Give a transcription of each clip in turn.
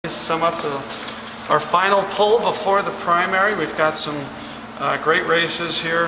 Sum up our final poll before the primary. We've got some great races here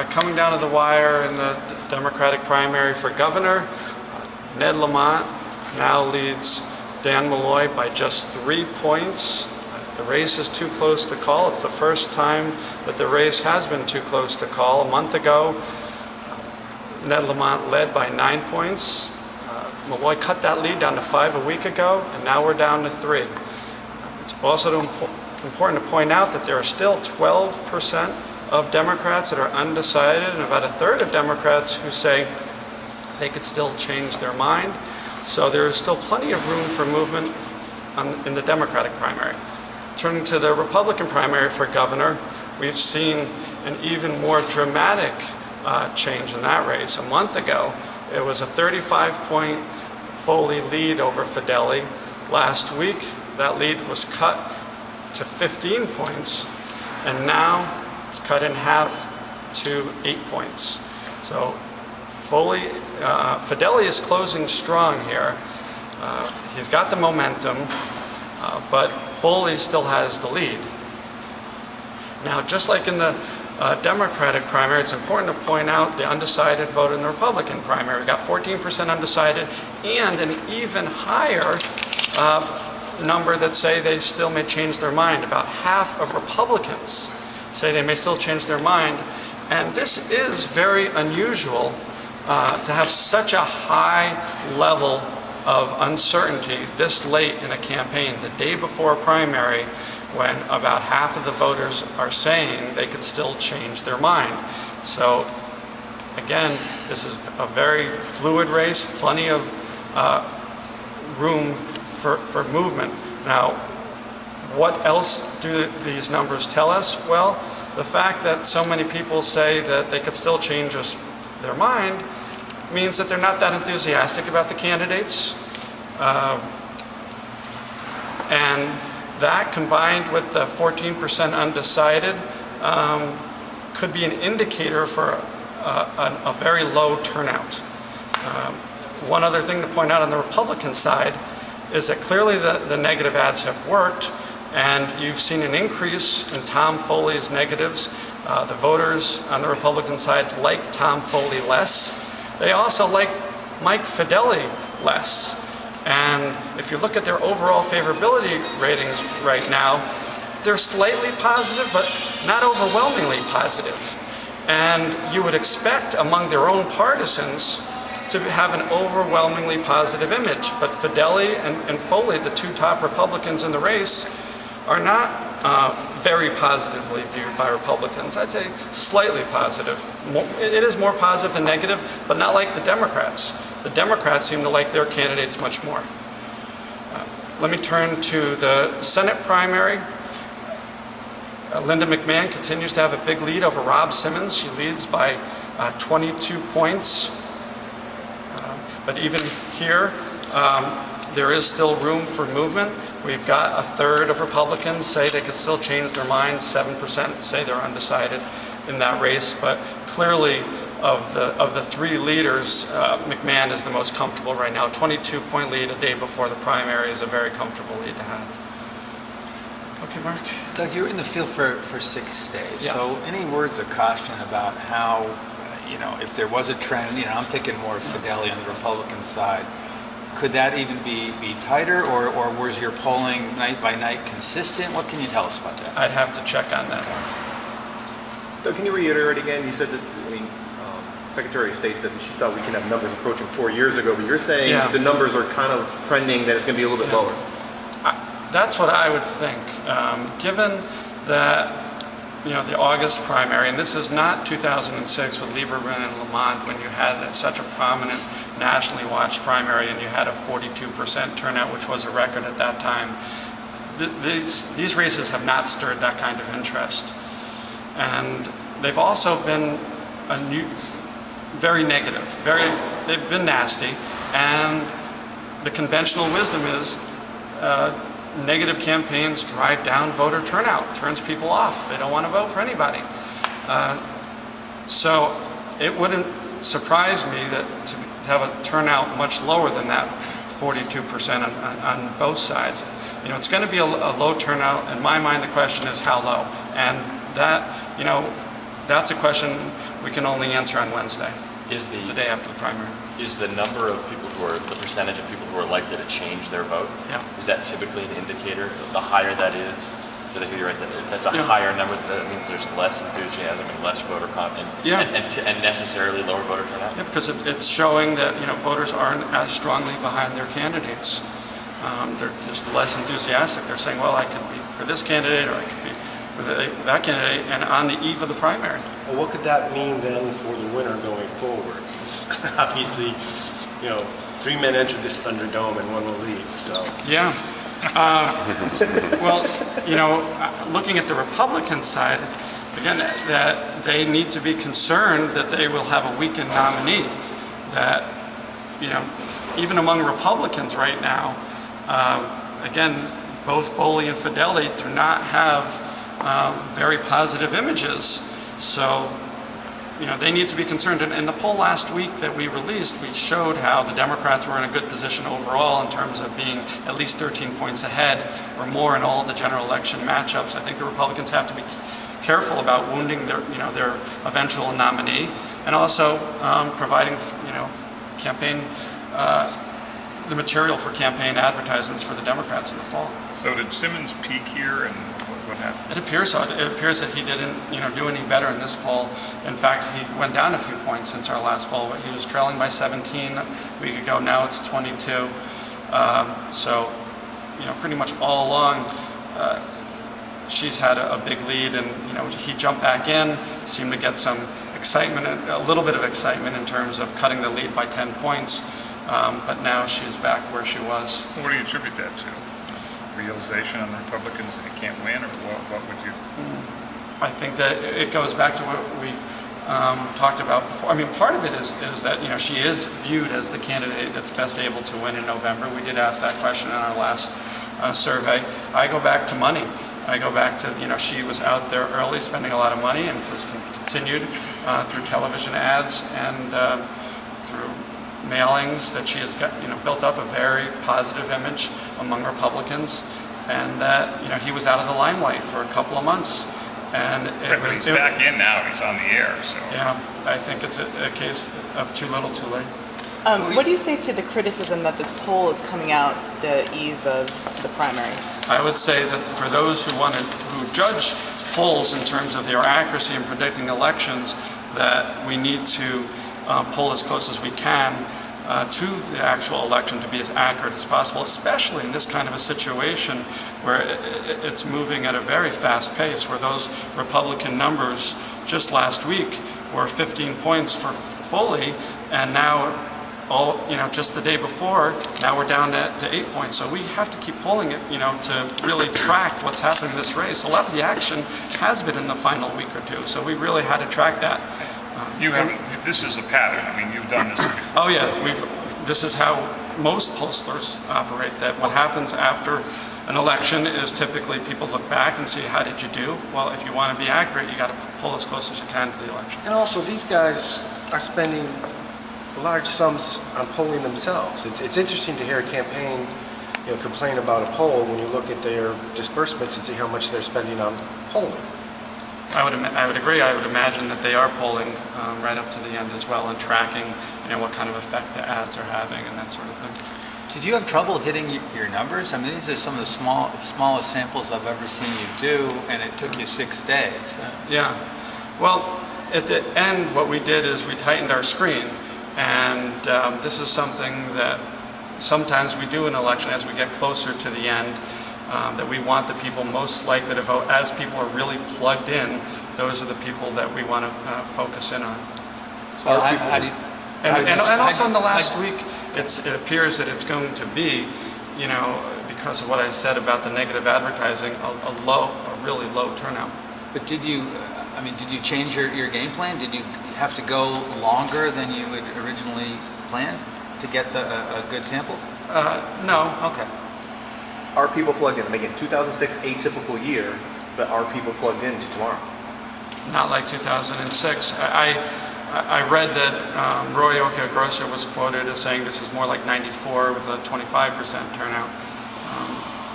coming down to the wire in the Democratic primary for governor. Ned Lamont now leads Dan Malloy by just 3 points. The race is too close to call. It's the first time that the race has been too close to call. A month ago, Ned Lamont led by 9 points. Malloy cut that lead down to 5 a week ago, and now we're down to 3. It's also important to point out that there are still 12% of Democrats that are undecided, and about a third of Democrats who say they could still change their mind. So there is still plenty of room for movement in the Democratic primary. Turning to the Republican primary for governor, we've seen an even more dramatic change in that race. A month ago, it was a 35-point Foley lead over Fideli. Last week, that lead was cut to 15 points, and now it's cut in half to 8 points. So Fideli is closing strong here. He's got the momentum, but Foley still has the lead. Now, just like in the Democratic primary, it's important to point out the undecided vote in the Republican primary. We got 14% undecided and an even higher number that say they still may change their mind. About half of Republicans say they may still change their mind. And this is very unusual to have such a high level of uncertainty this late in a campaign, the day before a primary, when about half of the voters are saying they could still change their mind. So again, this is a very fluid race, plenty of room for movement. Now, what else do these numbers tell us? Well, the fact that so many people say that they could still change their mind means that they're not that enthusiastic about the candidates. And that, combined with the 14% undecided, could be an indicator for a very low turnout. One other thing to point out on the Republican side is that clearly the negative ads have worked, and you've seen an increase in Tom Foley's negatives. The voters on the Republican side like Tom Foley less. They also like Mike Fideli less. And if you look at their overall favorability ratings right now, they're slightly positive, but not overwhelmingly positive. And you would expect among their own partisans to have an overwhelmingly positive image. But Fideli and Foley, the two top Republicans in the race, are not very positively viewed by Republicans. I'd say slightly positive. It is more positive than negative, but not like the Democrats. The Democrats seem to like their candidates much more. Let me turn to the Senate primary. Linda McMahon continues to have a big lead over Rob Simmons. She leads by 22 points. But even here, there is still room for movement. We've got a third of Republicans say they could still change their mind. 7% say they're undecided in that race. But clearly, of the three leaders, McMahon is the most comfortable right now. 22-point lead a day before the primary is a very comfortable lead to have. Okay, Mark. Doug, you're in the field for 6 days. Yeah. So any words of caution about how, if there was a trend, I'm thinking more of Fideli on the Republican side. Could that even be tighter, or was your polling night by night consistent? What can you tell us about that? I'd have to check on that. Okay. Doug, can you reiterate again? You said that, Secretary of State said that she thought we can have numbers approaching 4 years ago, but you're saying the numbers are kind of trending that it's going to be a little bit lower. That's what I would think. Given that, the August primary, and this is not 2006 with Lieberman and Lamont when you had such a prominent nationally watched primary and you had a 42% turnout, which was a record at that time. These races have not stirred that kind of interest. And they've also been very negative. They've been nasty, and the conventional wisdom is negative campaigns drive down voter turnout, turns people off. They don't want to vote for anybody. So it wouldn't surprise me that to have a turnout much lower than that 42% on both sides. You know, it's going to be a low turnout. In my mind, the question is how low, and that, you know, that's a question we can only answer on Wednesday, the day after the primary. Is the number of people who are, the percentage of people who are likely to change their vote, Yeah. is that typically an indicator? The higher that is, did I hear you right? That if that's a Yeah. higher number, that means there's less enthusiasm and less voter confidence, Yeah. and necessarily lower voter turnout? Yeah, because it's showing that, you know, voters aren't as strongly behind their candidates. They're just less enthusiastic. They're saying, well, I could be for this candidate, or I could be for that candidate, and on the eve of the primary. Well, what could that mean then for the winner going forward? Obviously, you know, 3 men entered this Thunderdome and 1 will leave, so. Yeah. Well, you know, looking at the Republican side, again, that they need to be concerned that they will have a weakened nominee. That, you know, even among Republicans right now, again, both Foley and Fideli do not have very positive images. So, you know, they need to be concerned. And in the poll last week that we released, we showed how the Democrats were in a good position overall in terms of being at least 13 points ahead or more in all the general election matchups. I think the Republicans have to be careful about wounding their, you know, their eventual nominee, and also providing, you know, campaign, the material for campaign advertisements for the Democrats in the fall. So did Simmons peak here, and what happened? It appears so. It appears that he didn't, you know, do any better in this poll. In fact, he went down a few points since our last poll. He was trailing by 17 a week ago. Now it's 22. So, you know, pretty much all along, she's had a big lead, and, you know, he jumped back in, seemed to get some excitement, a little bit of excitement in terms of cutting the lead by 10 points. But now she's back where she was. What do you attribute that to? Realization on the Republicans that they can't win, or what would you? I think that it goes back to what we talked about before. I mean, part of it is that, you know, she is viewed as the candidate that's best able to win in November. We did ask that question in our last survey. I go back to money. I go back to, you know, she was out there early spending a lot of money, and has continued through television ads and through mailings, that she has got, you know, built up a very positive image among Republicans, and that, you know, he was out of the limelight for a couple of months, and He's back in now. He's on the air. So yeah, I think it's a case of too little, too late. What do you say to the criticism that this poll is coming out the eve of the primary? I would say that for those who judge polls in terms of their accuracy in predicting elections, that we need to poll as close as we can to the actual election to be as accurate as possible, especially in this kind of a situation where it's moving at a very fast pace, where those Republican numbers just last week were 15 points for Foley, and now, just the day before, now we're down to 8 points. So we have to keep polling it, you know, to really track what's happening in this race. A lot of the action has been in the final week or two, so we really had to track that. you haven't. This is a pattern. I mean, you've done this before. Oh yeah, this is how most pollsters operate. That what happens after an election is typically people look back and see, how did you do? Well, if you want to be accurate, you got to pull as close as you can to the election. And also, these guys are spending large sums on polling themselves. It's interesting to hear a campaign, you know, complain about a poll when you look at their disbursements and see how much they're spending on polling. I would agree. I would imagine that they are polling right up to the end as well, and tracking, you know, what kind of effect the ads are having and that sort of thing. Did you have trouble hitting your numbers? I mean, these are some of the smallest samples I've ever seen you do, and it took you 6 days. Yeah. Well, at the end, what we did is we tightened our screen, and this is something that sometimes we do in an election as we get closer to the end. That we want the people most likely to vote. As people are really plugged in, those are the people that we want to focus in on. So how do you... And also in the last week, it appears that it's going to be, you know, because of what I said about the negative advertising, a really low turnout. But did you change your game plan? Did you have to go longer than you had originally planned to get a good sample? No. Okay. Are people plugged in? Making 2006 atypical year, but are people plugged in to tomorrow? Not like 2006. I read that Roy Okeogrosa was quoted as saying this is more like 94 with a 25% turnout.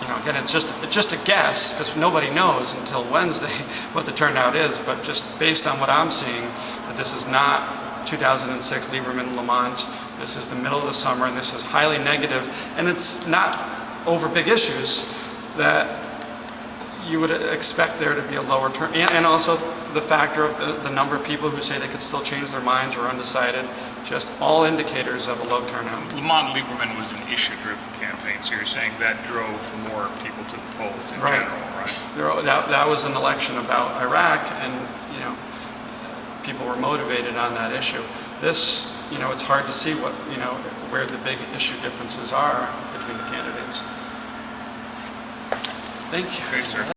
You know, again, it's just a guess because nobody knows until Wednesday what the turnout is. But just based on what I'm seeing, that this is not 2006 Lieberman Lamont. This is the middle of the summer, and this is highly negative. And it's not over big issues that you would expect there to be a lower turn, and also the factor of the number of people who say they could still change their minds or undecided, just all indicators of a low turnout. Lamont Lieberman was an issue-driven campaign, so you're saying that drove more people to the polls in general, right? That was an election about Iraq, and you know, people were motivated on that issue. This, you know, it's hard to see what, you know, where the big issue differences are between the candidates. Thank you. Okay, sir.